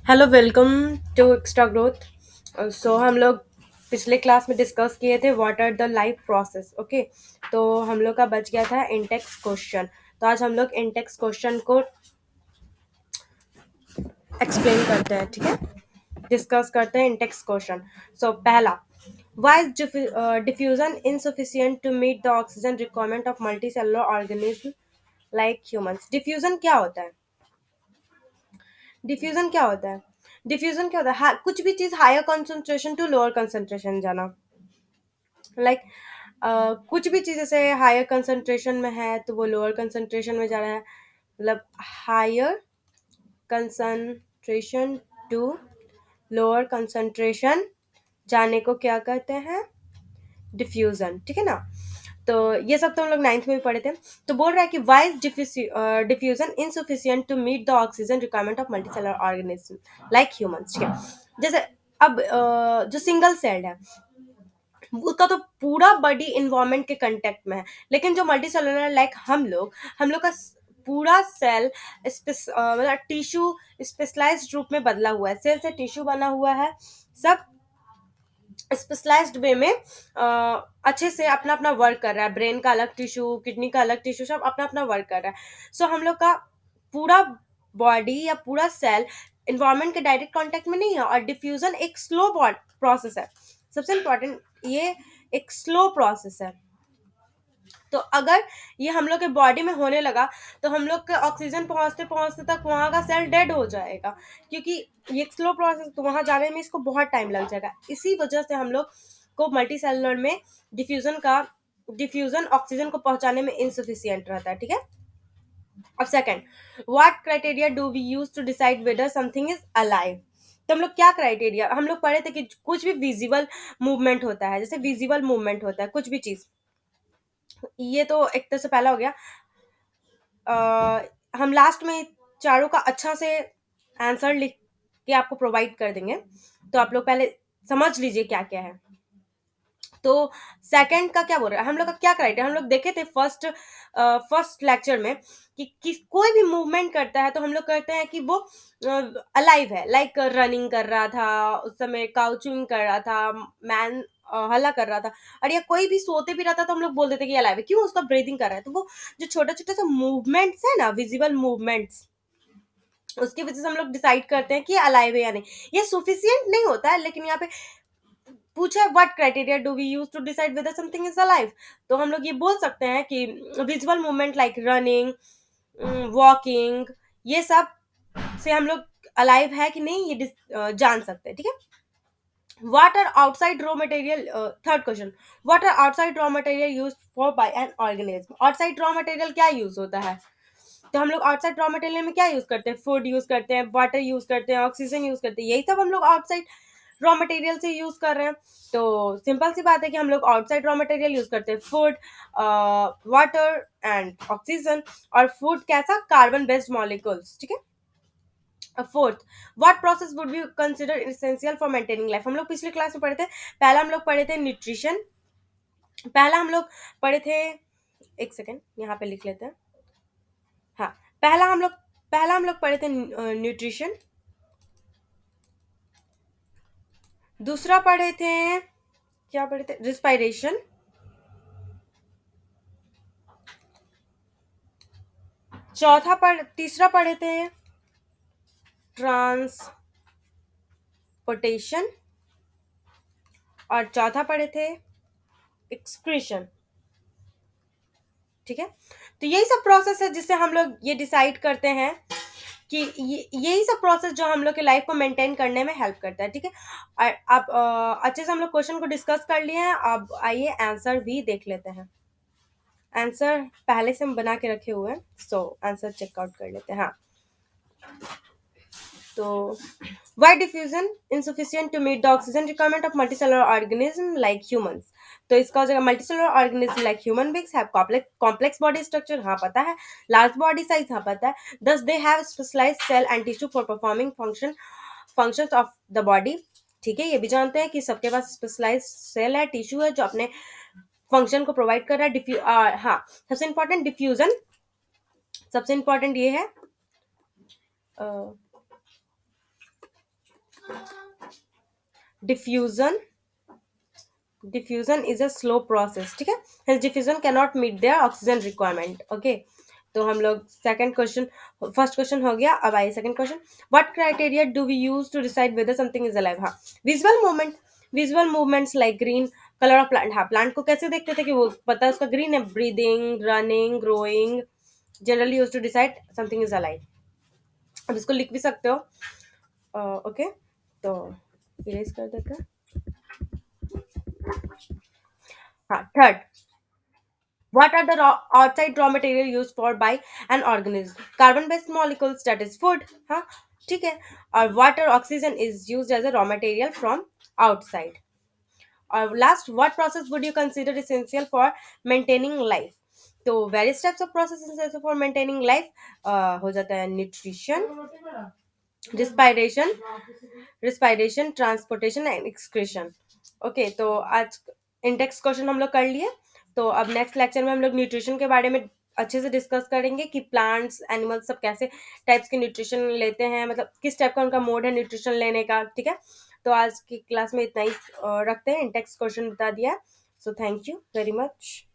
Hello, welcome to extra growth. So हम लोग पिछले क्लास में डिस्कस किए थे what are the life process. Okay, तो हम लोग का बच गया था इंटेक्स क्वेश्चन। तो आज हम लोग इंटेक्स क्वेश्चन को एक्सप्लेन करते हैं, ठीक है। डिस्कस करते हैं इंटेक्स क्वेश्चन। सो पहला, why is diffusion insufficient to meet the oxygen requirement of multicellular organism like humans. Diffusion क्या होता है? डिफ्यूजन क्या होता है? डिफ्यूजन क्या होता है? कुछ भी चीज higher concentration to lower concentration जाना। लाइक कुछ भी चीज जैसे हायर कंसंट्रेशन में है तो वो लोअर कंसंट्रेशन में जा रहा है। मतलब higher concentration to lower concentration जाने को क्या कहते हैं? डिफ्यूजन, ठीक है ना। तो ये सब तो हम लोग नाइन्थ में भी पढ़े थे। तो बोल रहा है कि why is diffusion insufficient to meet the oxygen requirement of multicellular organism like humans, ठीक है। जैसे अब जो सिंगल सेल्ड है उसका तो पूरा बॉडी इन्वायरमेंट के कांटेक्ट में है, लेकिन जो मल्टी सेलुलर लाइक हम लोग का पूरा सेल मतलब टिश्यू स्पेशलाइज्ड रूप में बदला हुआ है। सेल से टिश्यू बना हुआ है, सब स्पेशलाइज्ड वे में अच्छे से अपना अपना वर्क कर रहा है। ब्रेन का अलग टिश्यू, किडनी का अलग टिश्यू, सब अपना अपना वर्क कर रहा है। सो हम लोग का पूरा बॉडी या पूरा सेल इन्वायरमेंट के डायरेक्ट कांटेक्ट में नहीं है, और डिफ्यूजन एक स्लो प्रोसेस है। सबसे इम्पोर्टेंट, ये एक स्लो प्रोसेस है। तो अगर ये हम लोग के बॉडी में होने लगा तो हम लोग के ऑक्सीजन पहुंचते पहुंचते तक वहां का सेल डेड हो जाएगा, क्योंकि ये एक स्लो प्रोसेस, तो वहां जाने में इसको बहुत टाइम लग जाएगा। इसी वजह से हम लोग को मल्टी सेलुलर में डिफ्यूजन ऑक्सीजन को पहुंचाने में इनसफिशियंट रहता है, ठीक है। अब second, what criteria do we use to decide whether something is alive. तो हम लोग क्या क्राइटेरिया, हम लोग पढ़े थे कि कुछ भी विजिबल मूवमेंट होता है, जैसे विजिबल मूवमेंट होता है कुछ भी चीज, ये तो एक तरह से पहला हो गया। हम लास्ट में चारों का अच्छा से आंसर लिख के आपको प्रोवाइड कर देंगे, तो आप लोग पहले समझ लीजिए क्या क्या है। तो सेकंड का क्या बोल रहा है, हम लोग का क्या क्राइटेरिया, हम लोग देखे थे फर्स्ट लेक्चर में कि कोई भी मूवमेंट करता है तो हम लोग कहते हैं कि वो अलाइव है। लाइक रनिंग कर रहा था उस समय, काउचिंग कर रहा था, मैन हल्ला कर रहा था, और या कोई भी सोते भी रहता तो हम लोग बोल देते कि अलाइव है, क्यों? उसका ब्रीदिंग कर रहा है। तो वो जो छोटे छोटे से मूवमेंट्स है ना, विजिबल मूवमेंट्स, उसकी वजह से हम लोग डिसाइड करते हैं कि अलाइव है या नहीं। ये सुफिशियंट नहीं होता है, लेकिन यहाँ पे पूछा है what criteria do we use to decide whether something is alive. तो हम लोग ये बोल सकते हैं कि visual movement like running, walking, ये सब से हम लोग अलाइव है कि नहीं ये जान सकते हैं, ठीक है। What are outside raw material? Third question. What are outside raw material used for by an organism? Outside raw material क्या यूज होता है? तो हम लोग आउटसाइड रॉ मटेरियल में क्या यूज करते हैं? फूड यूज करते हैं, वाटर यूज करते हैं, ऑक्सीजन यूज करते हैं, यही सब हम लोग आउटसाइड रॉ मटेरियल से यूज कर रहे हैं। तो सिंपल सी बात है कि हम लोग आउटसाइड रॉ मटेरियल यूज करते हैं फूड, वाटर एंड ऑक्सीजन। और फूड कैसा? कार्बन बेस्ड मॉलिक्यूल्स, ठीक है। Fourth, what process would be consider essential for maintaining life. हम लोग पिछले क्लास में पढ़े थे, पहला हम लोग पढ़े थे न्यूट्रिशन। पहला हम लोग पढ़े थे, एक सेकेंड यहाँ पे लिख लेते हैं। हाँ, पहला हम लोग पहला हम लोग पढ़े थे न्यूट्रिशन। दूसरा पढ़े थे, क्या पढ़े थे? रिस्पायरेशन। तीसरा पढ़े थे ट्रांसपोर्टेशन। और चौथा पढ़े थे एक्सक्रीशन, ठीक है। तो यही सब प्रोसेस है जिससे हम लोग ये डिसाइड करते हैं कि यही सब प्रोसेस जो हम लोग के लाइफ को मेंटेन करने में हेल्प करता है, ठीक है। और अब अच्छे से हम लोग क्वेश्चन को डिस्कस कर लिए हैं, अब आइए आंसर भी देख लेते हैं। आंसर पहले से हम बना के रखे हुए हैं, सो आंसर चेकआउट कर लेते हैं। हाँ, तो why diffusion insufficient to meet the oxygen requirement of multicellular organism like humans. तो इसका हो जाएगा multicellular organism like human beings have complex body structure, हाँ पता है। लार्ज बॉडी साइज, हाँ पता है। Thus they have specialised cell and tissue for performing functions of the body, ठीक है। ये भी जानते हैं कि सबके पास स्पेशलाइज्ड सेल है, टिश्यू है, जो अपने फंक्शन को प्रोवाइड कर रहा है। हाँ, सबसे इंपॉर्टेंट ये है diffusion, diffusion is a slow process, ठीक है, hence diffusion can not meet their oxygen requirement. Okay, तो हम लोग सेकंड क्वेश्चन, फर्स्ट क्वेश्चन हो गया, अब आइए second question. What criteria do we use to decide whether something is alive? हाँ, visual movement, visual movements like green colour of plant. हाँ, plant को कैसे देखते थे कि वो पता है उसका ग्रीन है? Breathing, running, growing, generally use to decide something is alive. अब इसको लिख भी सकते हो। ओके, तो इरेज कर देते हैं। हाँ, third, what are the outside raw material used for by an organism? Carbon based molecules, that is food, हाँ, ठीक है। और water, oxygen is used as a raw material from outside। और last, what process would you consider essential for maintaining life? तो various types of processes essential for maintaining life हो जाता है nutrition, respiration, respiration, transportation and excretion। Okay, तो आज index question हम लोग कर लिए। तो अब नेक्स्ट लेक्चर में हम लोग न्यूट्रिशन के बारे में अच्छे से डिस्कस करेंगे कि प्लांट्स, एनिमल्स सब कैसे टाइप्स के न्यूट्रिशन लेते हैं, मतलब किस टाइप का उनका मोड है न्यूट्रिशन लेने का, ठीक है। तो आज की क्लास में इतना ही रखते हैं, इंडेक्स क्वेश्चन बता दिया। So thank you very much.